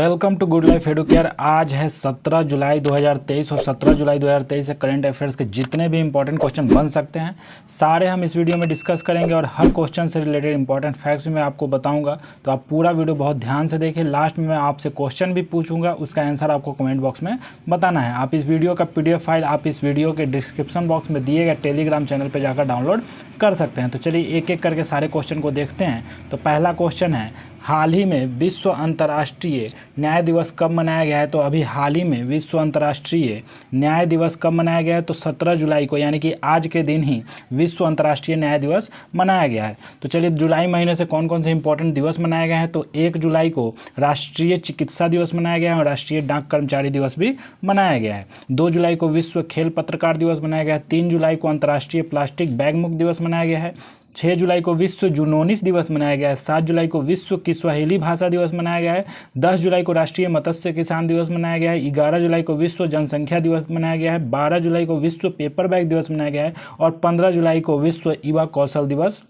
Welcome to Good Life Educare. आज है 17 जुलाई 2023 और 17 जुलाई 2023 से करंट अफेयर्स के जितने भी इंपॉर्टेंट क्वेश्चन बन सकते हैं सारे हम इस वीडियो में डिस्कस करेंगे और हर क्वेश्चन से रिलेटेड इंपॉर्टेंट फैक्ट्स भी मैं आपको बताऊंगा। तो आप पूरा वीडियो बहुत ध्यान से देखिए। लास्ट में मैं आपसे क्वेश्चन भी पूछूंगा, उसका आंसर आपको कमेंट बॉक्स में बताना है। आप इस वीडियो का PDF फाइल आप इस वीडियो के डिस्क्रिप्शन बॉक्स में दिए गए टेलीग्राम चैनल पर जाकर डाउनलोड कर सकते हैं। तो चलिए एक एक करके सारे क्वेश्चन को देखते हैं। तो पहला क्वेश्चन है, हाल ही में विश्व अंतर्राष्ट्रीय न्याय दिवस कब मनाया गया है? तो अभी हाल ही में विश्व अंतर्राष्ट्रीय न्याय दिवस कब मनाया गया है? तो 17 जुलाई को, यानी कि आज के दिन ही विश्व अंतर्राष्ट्रीय न्याय दिवस मनाया गया है। तो चलिए जुलाई महीने से कौन कौन से इंपॉर्टेंट दिवस मनाए गए हैं। तो 1 जुलाई को राष्ट्रीय चिकित्सा दिवस मनाया गया है और राष्ट्रीय डाक कर्मचारी दिवस भी मनाया गया है। 2 जुलाई को विश्व खेल पत्रकार दिवस मनाया गया है। 3 जुलाई को अंतर्राष्ट्रीय प्लास्टिक बैग मुक्त दिवस मनाया गया है। 6 जुलाई को विश्व जूनोनिस दिवस मनाया गया है। 7 जुलाई को विश्व किस्वाहिली भाषा दिवस मनाया गया है। 10 जुलाई को राष्ट्रीय मत्स्य किसान दिवस मनाया गया है। 11 जुलाई को विश्व जनसंख्या दिवस मनाया गया है। 12 जुलाई को विश्व पेपर बैग दिवस मनाया गया है और 15 जुलाई को विश्व युवा कौशल दिवस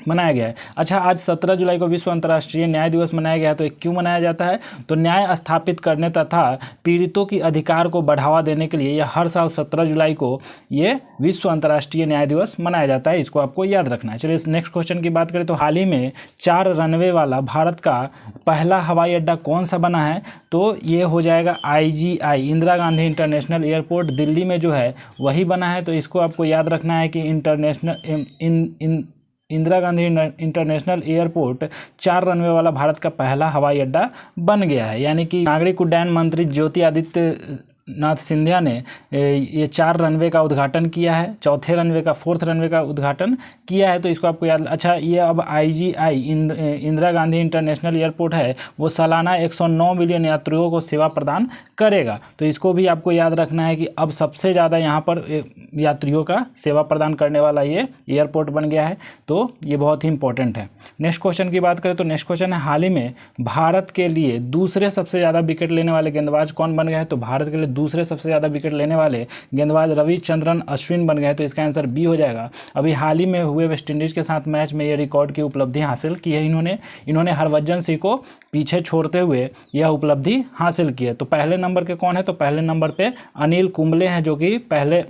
मनाया गया है। अच्छा, आज 17 जुलाई को विश्व अंतर्राष्ट्रीय न्याय दिवस मनाया गया है। तो क्यों मनाया जाता है? तो न्याय स्थापित करने तथा पीड़ितों की अधिकार को बढ़ावा देने के लिए यह हर साल 17 जुलाई को ये विश्व अंतर्राष्ट्रीय न्याय दिवस मनाया जाता है। इसको आपको याद रखना है। चलिए नेक्स्ट क्वेश्चन की बात करें तो हाल ही में 4 रनवे वाला भारत का पहला हवाई अड्डा कौन सा बना है? तो ये हो जाएगा IGI, Indira Gandhi international airport Delhi में जो है वही बना है। तो इसको आपको याद रखना है कि Indira Gandhi international airport 4 runway वाला भारत का पहला हवाई अड्डा बन गया है। यानी कि नागरिक उड्डयन मंत्री ज्योति आदित्य नाथ सिंधिया ने ये 4 रनवे का उद्घाटन किया है। चौथे रनवे का, 4th रनवे का उद्घाटन किया है। तो इसको आपको याद। अच्छा, ये अब IGI Indira Gandhi international airport है, वो सालाना 109 मिलियन यात्रियों को सेवा प्रदान करेगा। तो इसको भी आपको याद रखना है कि अब सबसे ज़्यादा यहाँ पर यात्रियों का सेवा प्रदान करने वाला ये एयरपोर्ट बन गया है। तो ये बहुत ही इंपॉर्टेंट है। नेक्स्ट क्वेश्चन की बात करें तो नेक्स्ट क्वेश्चन है, हाल ही में भारत के लिए दूसरे सबसे ज़्यादा विकेट लेने वाले गेंदबाज कौन बन गए हैं? तो भारत के लिए दूसरे सबसे ज़्यादा विकेट लेने वाले गेंदबाज रविचंद्रन अश्विन बन गए। तो इसका आंसर बी हो जाएगा। अभी हाल ही में हुए वेस्टइंडीज़ के साथ मैच में ये रिकॉर्ड की उपलब्धि हासिल की है इन्होंने हरभजन सिंह को पीछे छोड़ते हुए यह उपलब्धि हासिल की है। तो पहले नंबर के कौन है? तो पहले नंबर पे अनिल कुंबले हैं, जो कि पहले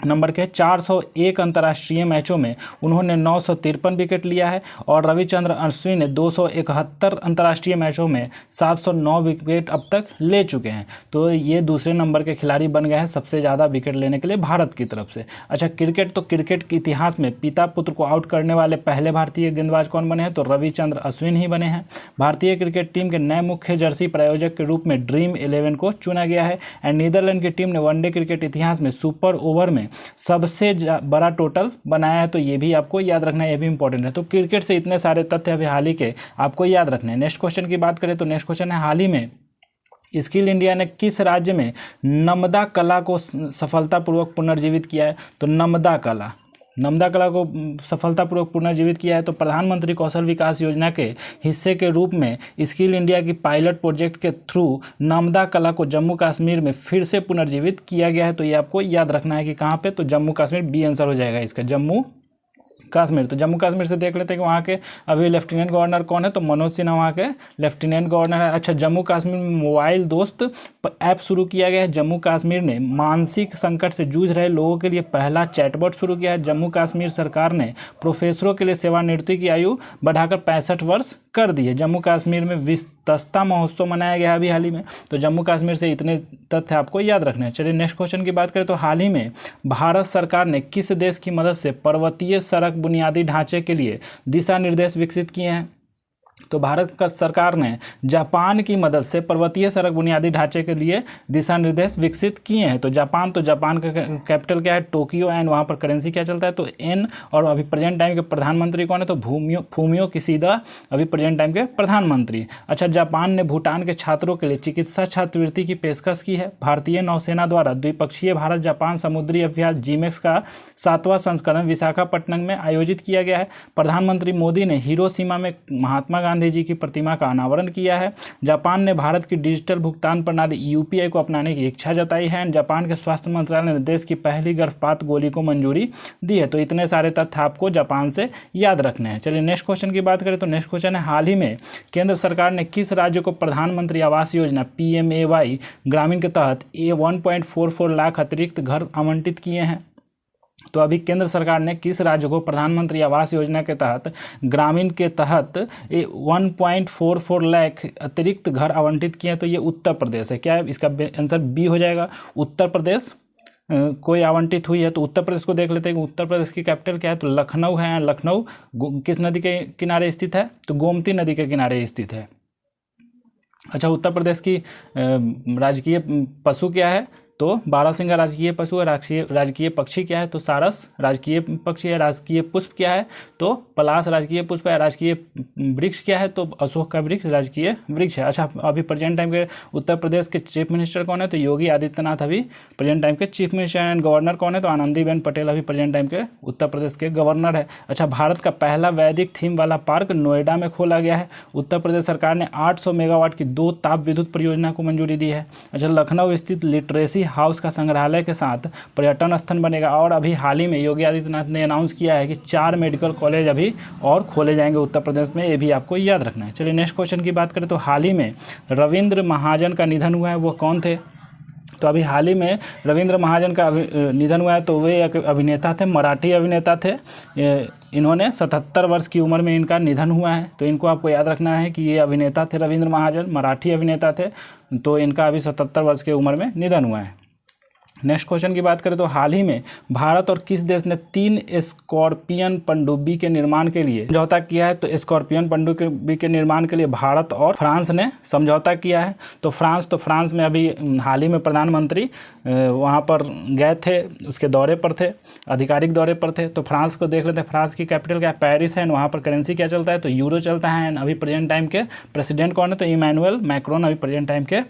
नंबर के 401 अंतर्राष्ट्रीय मैचों में उन्होंने 953 विकेट लिया है और रविचंद्र अश्विन ने 271 अंतर्राष्ट्रीय मैचों में 709 विकेट अब तक ले चुके हैं। तो ये दूसरे नंबर के खिलाड़ी बन गए हैं सबसे ज़्यादा विकेट लेने के लिए भारत की तरफ से। अच्छा, क्रिकेट, तो क्रिकेट के इतिहास में पिता पुत्र को आउट करने वाले पहले भारतीय गेंदबाज कौन बने हैं? तो रविचंद्र अश्विन ही बने हैं। भारतीय क्रिकेट टीम के नए मुख्य जर्सी प्रायोजक के रूप में ड्रीम 11 को चुना गया है। एंड नीदरलैंड की टीम ने वनडे क्रिकेट इतिहास में सुपर ओवर में सबसे बड़ा टोटल बनाया है। तो ये भी आपको याद रखना है, ये भी इंपॉर्टेंट है। तो क्रिकेट से इतने सारे तथ्य अभी हाल ही के आपको याद रखने हैं। नेक्स्ट क्वेश्चन की बात करें तो नेक्स्ट क्वेश्चन है, हाल ही में स्किल इंडिया ने किस राज्य में नमदा कला को सफलतापूर्वक पुनर्जीवित किया है? तो नमदा कला को सफलतापूर्वक पुनर्जीवित किया है। तो प्रधानमंत्री कौशल विकास योजना के हिस्से के रूप में स्किल इंडिया की पायलट प्रोजेक्ट के थ्रू नमदा कला को जम्मू कश्मीर में फिर से पुनर्जीवित किया गया है। तो ये आपको याद रखना है कि कहाँ पे? तो जम्मू कश्मीर, बी आंसर हो जाएगा इसका, जम्मू कश्मीर। तो जम्मू कश्मीर से देख लेते हैं कि वहाँ के अभी लेफ्टिनेंट गवर्नर कौन है? तो मनोज सिन्हा वहाँ के लेफ्टिनेंट गवर्नर है। अच्छा, जम्मू कश्मीर में मोबाइल दोस्त ऐप शुरू किया गया है। जम्मू कश्मीर ने मानसिक संकट से जूझ रहे लोगों के लिए पहला चैटबॉट शुरू किया है। जम्मू कश्मीर सरकार ने प्रोफेसरों के लिए सेवानिवृत्ति की आयु बढ़ाकर 65 वर्ष कर दी है। जम्मू कश्मीर में विस्तस्ता महोत्सव मनाया गया अभी हाल ही में। तो जम्मू कश्मीर से इतने तथ्य आपको याद रखने हैं। चलिए नेक्स्ट क्वेश्चन की बात करें तो हाल ही में भारत सरकार ने किस देश की मदद से पर्वतीय सड़क बुनियादी ढांचे के लिए दिशा निर्देश विकसित किए हैं? तो भारत का सरकार ने जापान की मदद से पर्वतीय सड़क बुनियादी ढांचे के लिए दिशा निर्देश विकसित किए हैं। तो जापान का कैपिटल क्या है? टोक्यो। एंड वहाँ पर करेंसी क्या चलता है? तो येन। और अभी प्रेजेंट टाइम के प्रधानमंत्री कौन है? तो फूमियो किशिदा अभी प्रेजेंट टाइम के प्रधानमंत्री। अच्छा, जापान ने भूटान के छात्रों के लिए चिकित्सा छात्रवृत्ति की पेशकश की है। भारतीय नौसेना द्वारा द्विपक्षीय भारत जापान समुद्री अभ्यास जीमेक्स का 7वां संस्करण विशाखापट्टनम में आयोजित किया गया है। प्रधानमंत्री मोदी ने हिरोशिमा में महात्मा गांधी गांधी जी की प्रतिमा का अनावरण किया है। जापान ने भारत की डिजिटल भुगतान प्रणाली यूपीआई को अपनाने की इच्छा जताई है। जापान के स्वास्थ्य मंत्रालय ने देश की पहली गर्भपात गोली को मंजूरी दी है। तो इतने सारे तथ्य आपको जापान से याद रखने हैं। चलिए नेक्स्ट क्वेश्चन की बात करें तो नेक्स्ट क्वेश्चन है, हाल ही में केंद्र सरकार ने किस राज्य को प्रधानमंत्री आवास योजना PMAY ग्रामीण के तहत 1.44 लाख अतिरिक्त घर आवंटित किए हैं? तो अभी केंद्र सरकार ने किस राज्य को प्रधानमंत्री आवास योजना के तहत ग्रामीण के तहत 1.44 लाख अतिरिक्त घर आवंटित किए हैं? तो ये उत्तर प्रदेश है। क्या है इसका आंसर? बी हो जाएगा, उत्तर प्रदेश कोई आवंटित हुई है। तो उत्तर प्रदेश को देख लेते हैं कि उत्तर प्रदेश की कैपिटल क्या है। तो लखनऊ है। लखनऊ किस नदी के किनारे स्थित है? तो गोमती नदी के किनारे स्थित है। अच्छा, उत्तर प्रदेश की राजकीय पशु क्या है? तो बारहसिंगा राजकीय पशु है। राजकीय पक्षी क्या है? तो सारस राजकीय पक्षी है। राजकीय पुष्प क्या है? तो पलाश राजकीय पुष्प है। राजकीय वृक्ष क्या है? तो अशोक का वृक्ष राजकीय वृक्ष है। अच्छा, अभी प्रेजेंट टाइम के उत्तर प्रदेश के चीफ मिनिस्टर कौन है? तो योगी आदित्यनाथ अभी प्रेजेंट टाइम के चीफ मिनिस्टर एंड गवर्नर कौन है? तो आनंदीबेन पटेल अभी प्रेजेंट टाइम के उत्तर प्रदेश के गवर्नर है। अच्छा, भारत का पहला वैदिक थीम वाला पार्क नोएडा में खोला गया है। उत्तर प्रदेश सरकार ने 800 मेगावाट की 2 ताप विद्युत परियोजना को मंजूरी दी है। अच्छा, लखनऊ स्थित लिटरेसी हाउस का संग्रहालय के साथ पर्यटन स्थल बनेगा। और अभी हाल ही में योगी आदित्यनाथ ने अनाउंस किया है कि 4 मेडिकल कॉलेज अभी और खोले जाएंगे उत्तर प्रदेश में। ये भी आपको याद रखना है। चलिए नेक्स्ट क्वेश्चन की बात करें तो हाल ही में रविंद्र महाजन का निधन हुआ है, वो कौन थे? तो अभी हाल ही में रविंद्र महाजन का निधन हुआ है। तो वे एक अभिनेता थे, मराठी अभिनेता थे। इन्होंने 77 वर्ष की उम्र में इनका निधन हुआ है। तो इनको आपको याद रखना है कि ये अभिनेता थे रविंद्र महाजन, मराठी अभिनेता थे। तो इनका अभी 77 वर्ष की उम्र में निधन हुआ है। नेक्स्ट क्वेश्चन की बात करें तो हाल ही में भारत और किस देश ने 3 स्कॉर्पियन पनडुब्बी के निर्माण के लिए समझौता किया है? तो स्कॉर्पियन पनडुब्बी के निर्माण के लिए भारत और फ्रांस ने समझौता किया है। तो फ्रांस में अभी हाल ही में प्रधानमंत्री वहाँ पर गए थे, उसके दौरे पर थे, आधिकारिक दौरे पर थे। तो फ्रांस को देख लेते हैं। फ्रांस की कैपिटल क्या है? पेरिस है। वहाँ पर करेंसी क्या चलता है? तो यूरो चलता है। अभी प्रेजेंट टाइम के प्रेसिडेंट कौन है? तो इमैनुअल मैक्रोन अभी प्रेजेंट टाइम के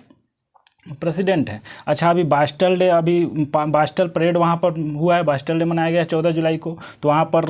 प्रेसिडेंट है। अच्छा, अभी बास्टल डे, अभी बास्टल परेड वहाँ पर हुआ है। बास्टल डे मनाया गया 14 जुलाई को। तो वहाँ पर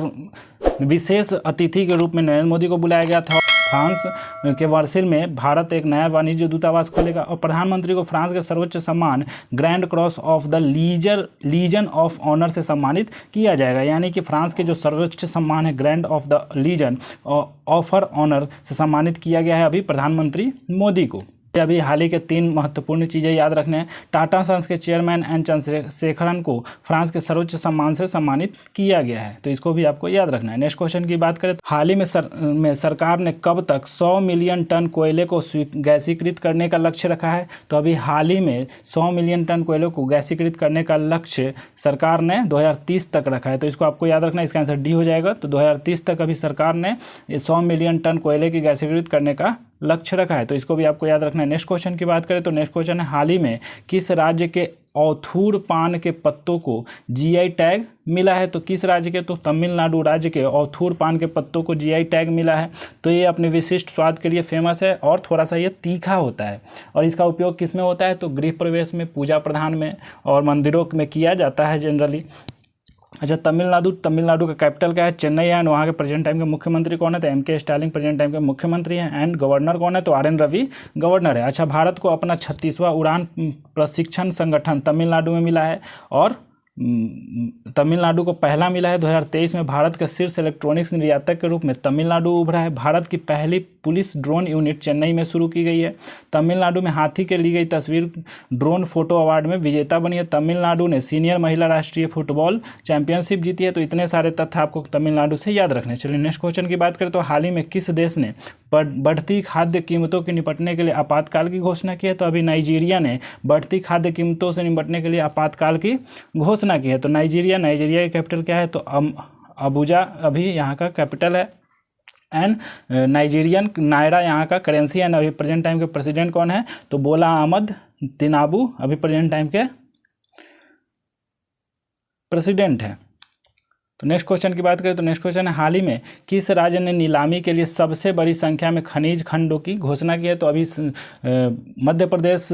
विशेष अतिथि के रूप में नरेंद्र मोदी को बुलाया गया था। फ्रांस के वर्सेल में भारत एक नया वाणिज्य दूतावास खोलेगा। और प्रधानमंत्री को फ्रांस के सर्वोच्च सम्मान Grand Cross of the Legion of Honour से सम्मानित किया जाएगा। यानी कि फ्रांस के जो सर्वोच्च सम्मान है Grand of the Legion of Honour से सम्मानित किया गया है अभी प्रधानमंत्री मोदी को। अभी हाल ही के 3 महत्वपूर्ण चीज़ें याद रखने हैं। टाटा सन्स के चेयरमैन एन चंद्रशेखरन को फ्रांस के सर्वोच्च सम्मान से सम्मानित किया गया है। तो इसको भी आपको याद रखना है। नेक्स्ट क्वेश्चन की बात करें तो हाल ही में सरकार ने कब तक 100 मिलियन टन कोयले को गैसीकृत करने का लक्ष्य रखा है? तो अभी हाल ही में 100 मिलियन टन कोयले को गैसीकृत करने का लक्ष्य सरकार ने 2030 तक रखा है। तो इसको आपको याद रखना है। इसका आंसर डी हो जाएगा। तो 2030 तक अभी सरकार ने 100 मिलियन टन कोयले की गैसीकृत करने का लक्ष्य रखा है। तो इसको भी आपको याद रखना है। नेक्स्ट क्वेश्चन की बात करें तो नेक्स्ट क्वेश्चन है, हाल ही में किस राज्य के औथूर पान के पत्तों को GI टैग मिला है? तो किस राज्य के? तो तमिलनाडु राज्य के औथूर पान के पत्तों को GI टैग मिला है। तो ये अपने विशिष्ट स्वाद के लिए फेमस है और थोड़ा सा ये तीखा होता है। और इसका उपयोग किस में होता है? तो गृह प्रवेश में, पूजा प्रधान में और मंदिरों में किया जाता है जनरली। अच्छा, तमिलनाडु का कैपिटल क्या है? चेन्नई है। वहाँ के प्रेजेंट टाइम के मुख्यमंत्री कौन है? तो MK स्टालिन प्रेजेंट टाइम के मुख्यमंत्री हैं। एंड गवर्नर कौन है? तो RN रवि गवर्नर है। अच्छा, भारत को अपना 36वां उड़ान प्रशिक्षण संगठन तमिलनाडु में मिला है। और तमिलनाडु को पहला मिला है 2023 में। भारत के शीर्ष इलेक्ट्रॉनिक्स निर्यातक के रूप में तमिलनाडु उभरा है। भारत की पहली पुलिस ड्रोन यूनिट चेन्नई में शुरू की गई है। तमिलनाडु में हाथी के ली गई तस्वीर ड्रोन फोटो अवार्ड में विजेता बनी है। तमिलनाडु ने सीनियर महिला राष्ट्रीय फुटबॉल चैंपियनशिप जीती है। तो इतने सारे तथ्य आपको तमिलनाडु से याद रखने। चलिए नेक्स्ट क्वेश्चन की बात करें तो हाल ही में किस देश ने बढ़ती खाद्य कीमतों के निपटने के लिए आपातकाल की घोषणा की है? तो अभी नाइजीरिया ने बढ़ती खाद्य कीमतों से निपटने के लिए आपातकाल की घोषणा की है। तो नाइजीरिया की कैपिटल क्या है? तो अबुजा अभी यहाँ का कैपिटल है। एंड नाइजीरियन नायरा यहाँ का करेंसी है। अभी प्रेजेंट टाइम के प्रेसिडेंट कौन है? तो बोला अहमद तिनाबू अभी प्रेजेंट टाइम के प्रेसिडेंट है। तो नेक्स्ट क्वेश्चन की बात करें तो नेक्स्ट क्वेश्चन है, हाल ही में किस राज्य ने नीलामी के लिए सबसे बड़ी संख्या में खनिज खंडों की घोषणा की है? तो अभी मध्य प्रदेश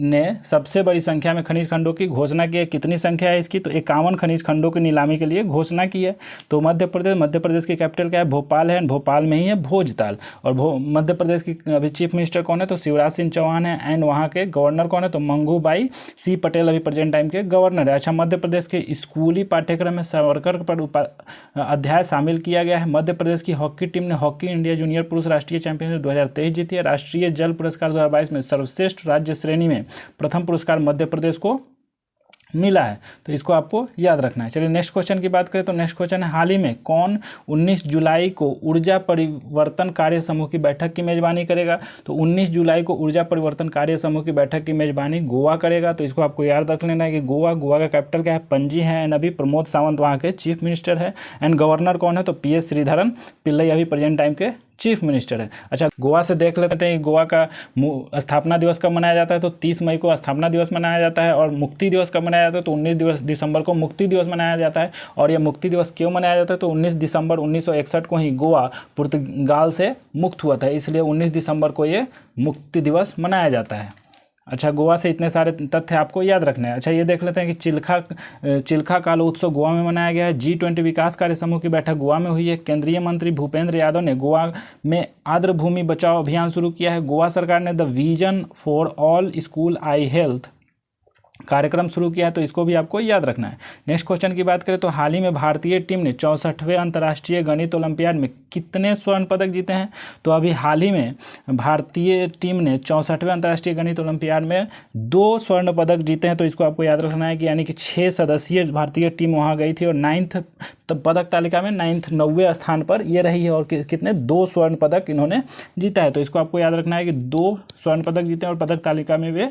ने सबसे बड़ी संख्या में खनिज खंडों की घोषणा की है। कितनी संख्या है इसकी? तो 51 खनिज खंडों की नीलामी के लिए घोषणा की है। तो मध्य प्रदेश की कैपिटल क्या है? भोपाल है। भोपाल में ही है भोजताल। और मध्य प्रदेश की अभी चीफ मिनिस्टर कौन है? तो शिवराज सिंह चौहान है। एंड वहाँ के गवर्नर कौन है? तो मंगूबाई सी पटेल अभी प्रेजेंट टाइम के गवर्नर है। अच्छा, मध्य प्रदेश के स्कूली पाठ्यक्रम में सावरकर पर अध्याय शामिल किया गया है। मध्य प्रदेश की हॉकी टीम ने हॉकी इंडिया जूनियर पुरुष राष्ट्रीय चैंपियनशिप 2023 जीती है। राष्ट्रीय जल पुरस्कार 2022 में सर्वश्रेष्ठ राज्य श्रेणी में प्रथम पुरस्कार मध्य प्रदेश को मिला है। तो इसको आपको याद रखना है। चलिए नेक्स्ट क्वेश्चन की बात करें तो नेक्स्ट क्वेश्चन है, हाल ही में कौन 19 जुलाई को ऊर्जा परिवर्तन कार्य समूह की बैठक की मेजबानी करेगा? तो 19 जुलाई को ऊर्जा परिवर्तन कार्य समूह की बैठक की मेजबानी गोवा करेगा। तो इसको आपको याद रख लेना है कि गोवा का कैपिटल क्या है? पणजी है। एंड अभी प्रमोद सावंत वहाँ के चीफ मिनिस्टर है। एंड गवर्नर कौन है? तो PS श्रीधरन पिल्लई अभी प्रेजेंट टाइम के चीफ मिनिस्टर है। अच्छा, गोवा से देख लेते हैं कि गोवा का स्थापना दिवस कब मनाया जाता है? तो 30 मई को स्थापना दिवस मनाया जाता है। और मुक्ति दिवस कब मनाया जाता है? तो 19 दिसंबर को मुक्ति दिवस मनाया जाता है। और यह मुक्ति दिवस क्यों मनाया जाता है? तो 19 दिसंबर 1961 को ही गोवा पुर्तगाल से मुक्त हुआ था, इसलिए 19 दिसंबर को ये मुक्ति दिवस मनाया जाता है। अच्छा, गोवा से इतने सारे तथ्य आपको याद रखने हैं। अच्छा, ये देख लेते हैं कि चिल्का कालो उत्सव गोवा में मनाया गया है। G20 विकास कार्य समूह की बैठक गोवा में हुई है। केंद्रीय मंत्री भूपेंद्र यादव ने गोवा में आर्द्र भूमि बचाओ अभियान शुरू किया है। गोवा सरकार ने the vision for all school I health कार्यक्रम शुरू किया है। तो इसको भी आपको याद रखना है। नेक्स्ट क्वेश्चन की बात करें तो हाल ही में भारतीय टीम ने 64वें अंतर्राष्ट्रीय गणित ओलंपियाड में कितने स्वर्ण पदक जीते हैं? तो अभी हाल ही में भारतीय टीम ने 64वें अंतर्राष्ट्रीय गणित ओलंपियाड में 2 स्वर्ण पदक जीते हैं। तो इसको आपको याद रखना है कि यानी कि 6 सदस्यीय भारतीय टीम वहाँ गई थी और 9th पदक तालिका में 9वें स्थान पर ये रही है। और कितने? 2 स्वर्ण पदक इन्होंने जीता है। तो इसको आपको याद रखना है कि 2 स्वर्ण पदक जीते हैं और पदक तालिका में वे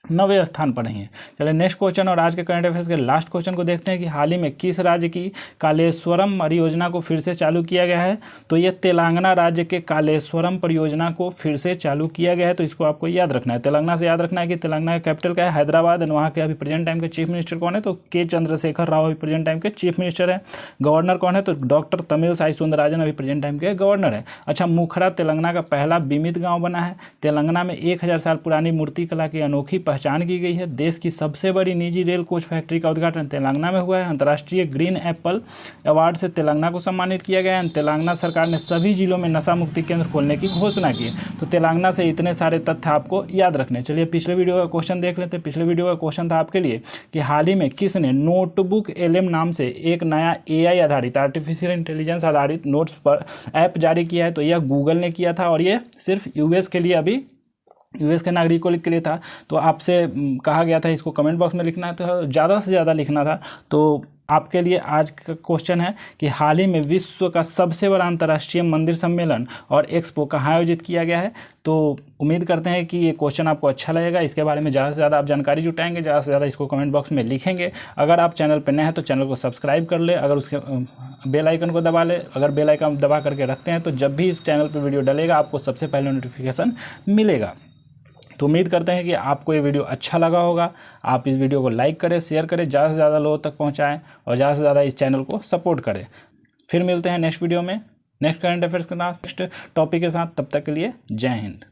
9वें स्थान पर नहीं है। चलिए नेक्स्ट क्वेश्चन और आज के करंट अफेयर्स के लास्ट क्वेश्चन को देखते हैं कि हाल ही में किस राज्य की कालेश्वरम परियोजना को फिर से चालू किया गया है? तो ये तेलंगाना राज्य के कालेश्वरम परियोजना को फिर से चालू किया गया है। तो इसको आपको याद रखना है। तेलंगाना से याद रखना है कि तेलंगाना का कैपिटल क्या है? हैदराबाद। एंड वहाँ के अभी प्रेजेंट टाइम के चीफ मिनिस्टर कौन है? तो के चंद्रशेखर राव अभी प्रेजेंट टाइम के चीफ मिनिस्टर है। गवर्नर कौन है? तो डॉक्टर तमिलसाई सुंदरराजन अभी प्रेजेंट टाइम के गवर्नर है। अच्छा, मुखरा तेलंगाना का पहला बीमित गाँव बना है। तेलंगाना में 1000 साल पुरानी मूर्ति कला की अनोखी पहचान की गई है। देश की सबसे बड़ी निजी रेल कोच फैक्ट्री का उद्घाटन तेलंगाना में हुआ है। अंतर्राष्ट्रीय ग्रीन एप्पल अवार्ड से तेलंगाना को सम्मानित किया गया है। तेलंगाना सरकार ने सभी जिलों में नशा मुक्ति केंद्र खोलने की घोषणा की है। तो तेलंगाना से इतने सारे तथ्य आपको याद रखने। चलिए पिछले वीडियो का क्वेश्चन देख लेते हैं। पिछले वीडियो का क्वेश्चन था आपके लिए कि हाल ही में किसने नोटबुक LM नाम से एक नया AI आधारित आर्टिफिशियल इंटेलिजेंस आधारित नोट्स पर ऐप जारी किया है? तो यह गूगल ने किया था और ये सिर्फ US के लिए, अभी US के नागरिकों के लिए था। तो आपसे कहा गया था इसको कमेंट बॉक्स में लिखना था, ज़्यादा से ज़्यादा लिखना था। तो आपके लिए आज का क्वेश्चन है कि हाल ही में विश्व का सबसे बड़ा अंतर्राष्ट्रीय मंदिर सम्मेलन और एक्सपो कहाँ आयोजित किया गया है? तो उम्मीद करते हैं कि ये क्वेश्चन आपको अच्छा लगेगा। इसके बारे में ज़्यादा से ज़्यादा आप जानकारी जुटाएंगे, ज़्यादा से ज़्यादा इसको कमेंट बॉक्स में लिखेंगे। अगर आप चैनल पर नए हैं तो चैनल को सब्सक्राइब कर ले, अगर उसके बेल आइकन को दबा ले। अगर बेल आइकन दबा करके रखते हैं तो जब भी इस चैनल पर वीडियो डलेगा आपको सबसे पहले नोटिफिकेशन मिलेगा। तो उम्मीद करते हैं कि आपको ये वीडियो अच्छा लगा होगा। आप इस वीडियो को लाइक करें, शेयर करें, ज़्यादा से ज़्यादा लोगों तक पहुंचाएं और ज़्यादा से ज़्यादा इस चैनल को सपोर्ट करें। फिर मिलते हैं नेक्स्ट वीडियो में नेक्स्ट करंट अफेयर्स के साथ, नेक्स्ट टॉपिक के साथ। तब तक के लिए जय हिंद।